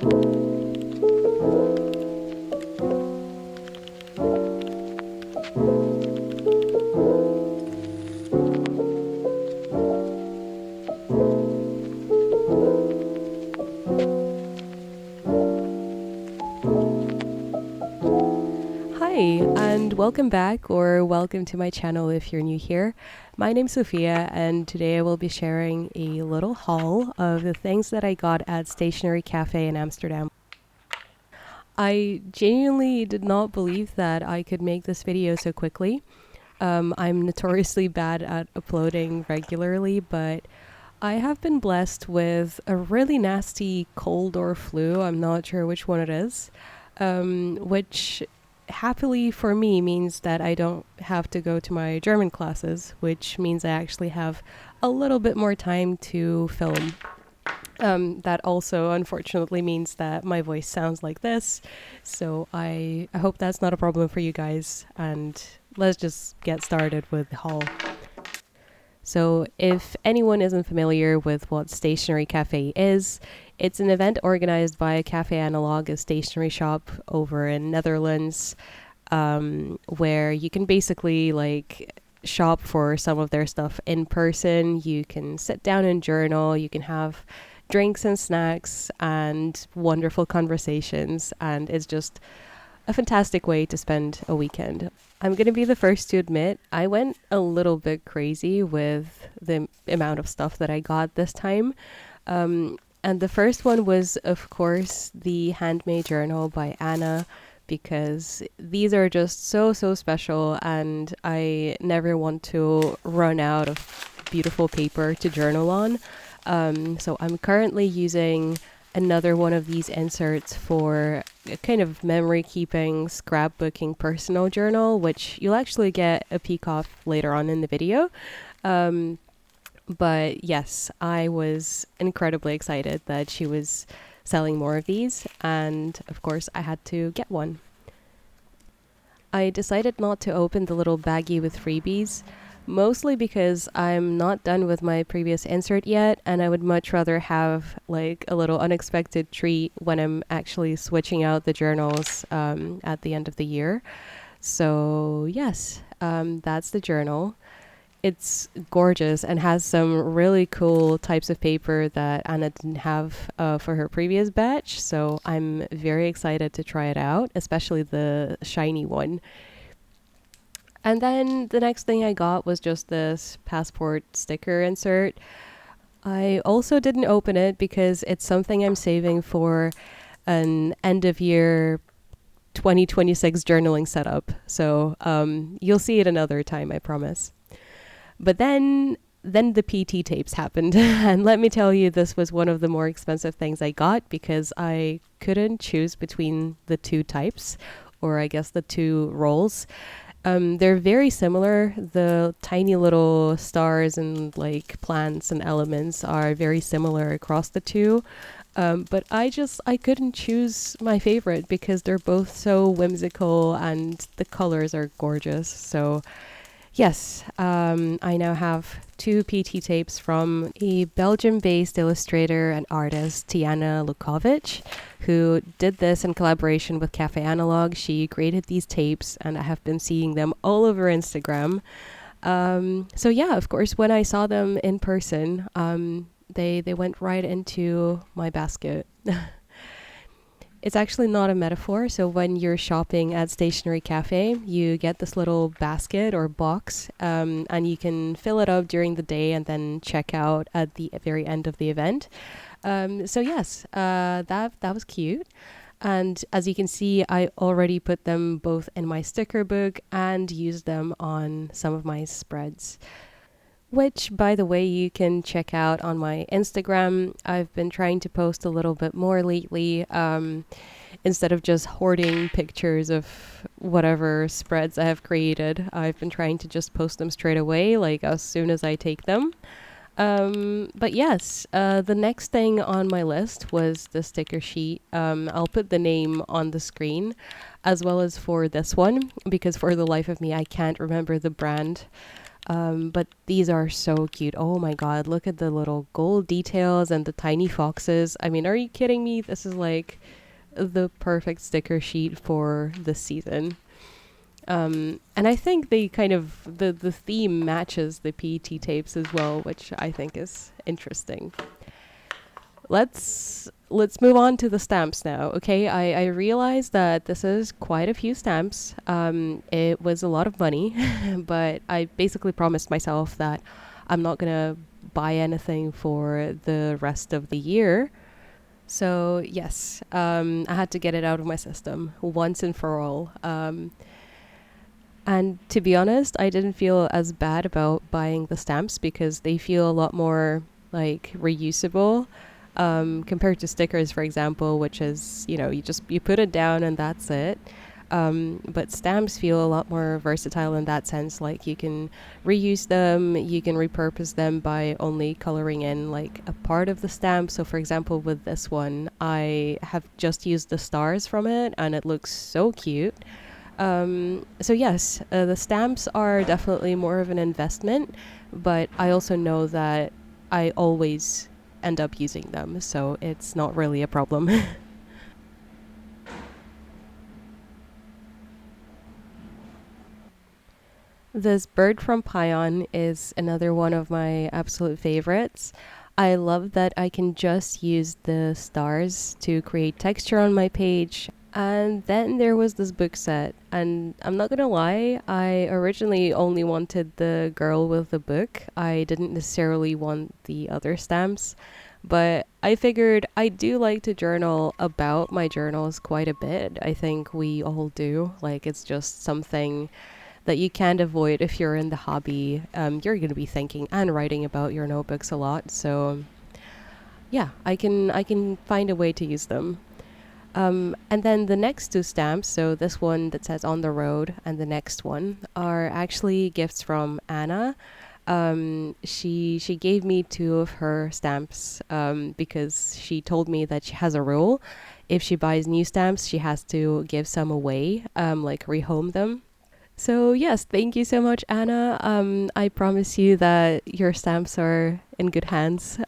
Hi, and welcome back, or welcome to my channel if you're new here. My name's Sophia, and today I will be sharing a little haul of the things that I got at Stationery Café in Amsterdam. I genuinely did not believe that I could make this video so quickly. I'm notoriously bad at uploading regularly, but I have been blessed with a really nasty cold or flu. I'm not sure which one it is, which happily for me means that I don't have to go to my German classes, which means I actually have a little bit more time to film. That also unfortunately means that my voice sounds like this, so I hope that's not a problem for you guys, and let's just get started with the haul. So if anyone isn't familiar with what Stationery Café is, it's an event organized by Café Analog, a stationery shop over in Netherlands, where you can basically shop for some of their stuff in person. You can sit down and journal, you can have drinks and snacks and wonderful conversations, and it's just a fantastic way to spend a weekend. I'm going to be the first to admit I went a little bit crazy with the amount of stuff that I got this time. And the first one was, of course, the handmade journal by Anna, because these are just so special, and I never want to run out of beautiful paper to journal on. So I'm currently using another one of these inserts for a kind of memory keeping, scrapbooking personal journal, which you'll actually get a peek of later on in the video. But yes, I was incredibly excited that she was selling more of these, and of course I had to get one. I decided not to open the little baggie with freebies, mostly because I'm not done with my previous insert yet, and I would much rather have like a little unexpected treat when I'm actually switching out the journals at the end of the year. So yes, that's the journal. It's gorgeous and has some really cool types of paper that Anna didn't have for her previous batch, so I'm very excited to try it out, especially the shiny one. And then the next thing I got was just this passport sticker insert. I also didn't open it because it's something I'm saving for an end of year 2026 journaling setup. So you'll see it another time, I promise. But then the PT tapes happened. And let me tell you, this was one of the more expensive things I got because I couldn't choose between the two types, or I guess the two rolls. They're very similar. The tiny little stars and like plants and elements are very similar across the two. But I couldn't choose my favorite because they're both so whimsical and the colors are gorgeous. So yes, I now have two PT tapes from a Belgium-based illustrator and artist, Tiana Lukovic, who did this in collaboration with Café Analog. She created these tapes, and I have been seeing them all over Instagram. So yeah, of course, when I saw them in person, they went right into my basket. It's actually not a metaphor. So when you're shopping at Stationery Café, you get this little basket or box, and you can fill it up during the day and then check out at the very end of the event. So yes, that was cute. And as you can see, I already put them both in my sticker book and used them on some of my spreads, which, by the way, you can check out on my Instagram. I've been trying to post a little bit more lately, instead of just hoarding pictures of whatever spreads I have created. I've been trying to just post them straight away, like as soon as I take them. But yes, the next thing on my list was the sticker sheet. I'll put the name on the screen, as well as for this one, because for the life of me, I can't remember the brand. But these are so cute. Oh my god, look at the little gold details and the tiny foxes. I mean, are you kidding me? This is like the perfect sticker sheet for this season. And I think they kind of the theme matches the PET tapes as well, which I think is interesting. Let's move on to the stamps now. Okay, I realized that this is quite a few stamps. It was a lot of money, but I basically promised myself that I'm not gonna buy anything for the rest of the year. So yes, I had to get it out of my system once and for all. And to be honest, I didn't feel as bad about buying the stamps because they feel a lot more like reusable compared to stickers, for example, which is, you put it down and that's it. But stamps feel a lot more versatile in that sense. Like you can reuse them, you can repurpose them by only coloring in like a part of the stamp. So for example, with this one, I have just used the stars from it and it looks so cute. So yes, the stamps are definitely more of an investment, but I also know that I always end up using them, so it's not really a problem. This bird from Pion is another one of my absolute favorites. I love that I can just use the stars to create texture on my page. And then there was this book set, and I'm not gonna lie, I originally only wanted the girl with the book. I didn't necessarily want the other stamps, but I figured I do like to journal about my journals quite a bit. I think we all do. Like, it's just something that you can't avoid if you're in the hobby. You're going to be thinking and writing about your notebooks a lot. So yeah, I can find a way to use them. And then the next two stamps, so this one that says on the road and the next one, are actually gifts from Anna. She gave me two of her stamps because she told me that she has a rule. If she buys new stamps, she has to give some away, like rehome them. So yes, thank you so much, Anna. I promise you that your stamps are in good hands.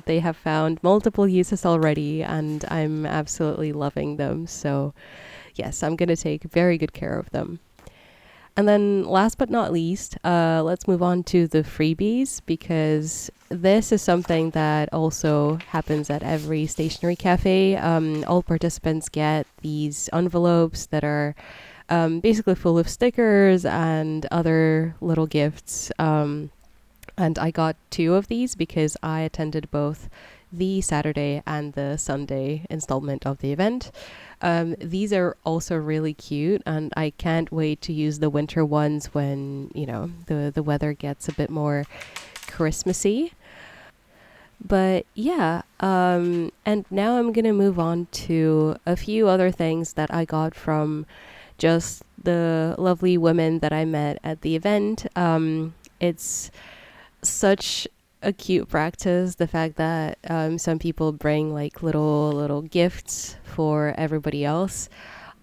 They have found multiple uses already, and I'm absolutely loving them. So yes, I'm gonna take very good care of them. And then last but not least, let's move on to the freebies because this is something that also happens at every stationery cafe. All participants get these envelopes that are basically full of stickers and other little gifts. And I got two of these because I attended both the Saturday and the Sunday installment of the event. These are also really cute, and I can't wait to use the winter ones when, the weather gets a bit more Christmassy. But yeah, and now I'm gonna move on to a few other things that I got from just the lovely women that I met at the event. It's such a cute practice, the fact that some people bring like little gifts for everybody else.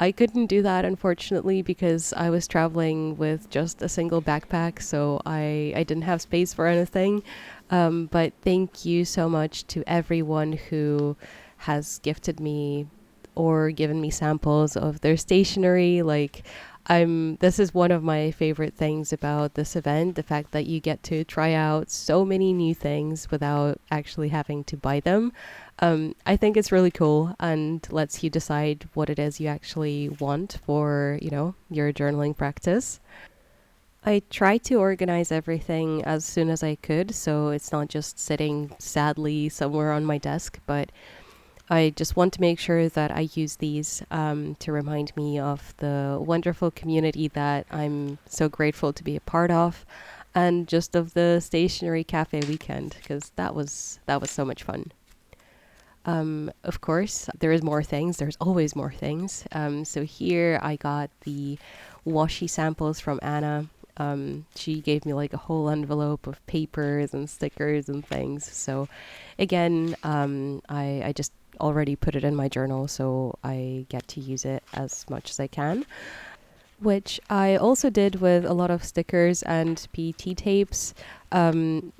I couldn't do that, unfortunately, because I was traveling with just a single backpack, so I didn't have space for anything. But thank you so much to everyone who has gifted me or given me samples of their stationery. Like, this is one of my favorite things about this event, the fact that you get to try out so many new things without actually having to buy them. I think it's really cool and lets you decide what it is you actually want for, your journaling practice. I tried to organize everything as soon as I could, so it's not just sitting sadly somewhere on my desk, but I just want to make sure that I use these to remind me of the wonderful community that I'm so grateful to be a part of, and just of the Stationery Cafe weekend, because that was so much fun. Of course, there is more things. There's always more things. So here I got the washi samples from Anna. She gave me like a whole envelope of papers and stickers and things. So again, I just already put it in my journal, so I get to use it as much as I can. which I also did with a lot of stickers and PET tapes.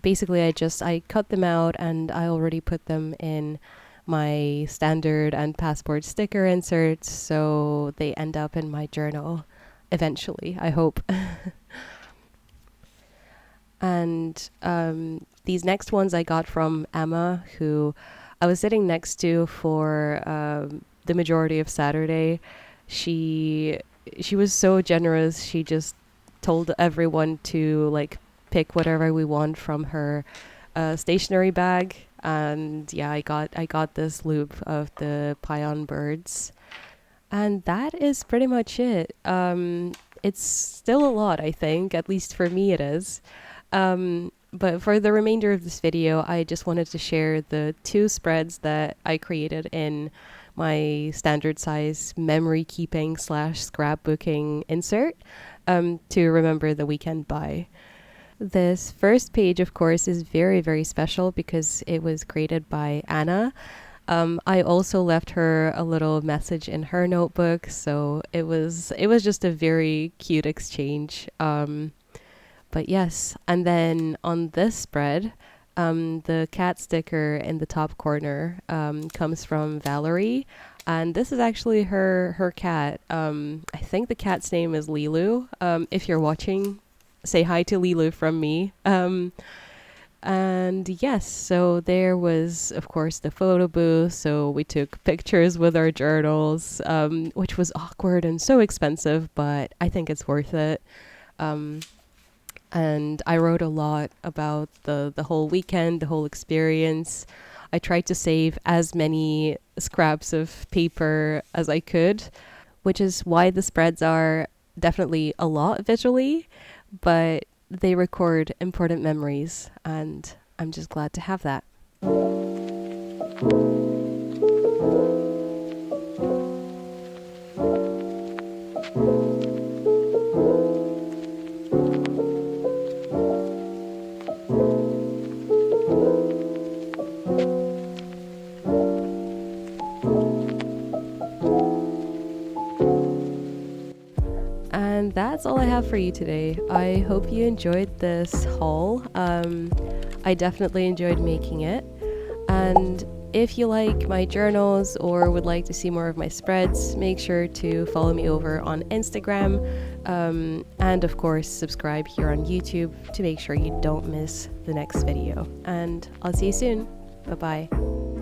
Basically, I cut them out and I already put them in my standard and passport sticker inserts, so they end up in my journal eventually, I hope. And these next ones I got from Emma, who I was sitting next to for the majority of Saturday. She was so generous. She just told everyone to like pick whatever we want from her stationery bag. And yeah, I got this loop of the pion birds. And that is pretty much it. It's still a lot, I think, at least for me it is. But for the remainder of this video, I just wanted to share the 2 spreads that I created in my standard size memory keeping / scrapbooking insert to remember the weekend by. This first page, of course, is very, very special because it was created by Anna. I also left her a little message in her notebook, so it was just a very cute exchange. But yes, and then on this spread, the cat sticker in the top corner comes from Valerie, and this is actually her cat. I think the cat's name is Lilu. If you're watching, say hi to Lilu from me. And yes, so there was, of course, the photo booth. So we took pictures with our journals, which was awkward and so expensive, but I think it's worth it. And I wrote a lot about the whole weekend, the whole experience. I tried to save as many scraps of paper as I could, which is why the spreads are definitely a lot visually, but they record important memories, and I'm just glad to have that. And that's all I have for you today. I hope you enjoyed this haul. I definitely enjoyed making it. And if you like my journals or would like to see more of my spreads, make sure to follow me over on Instagram. And of course, subscribe here on YouTube to make sure you don't miss the next video. And I'll see you soon. Bye-bye.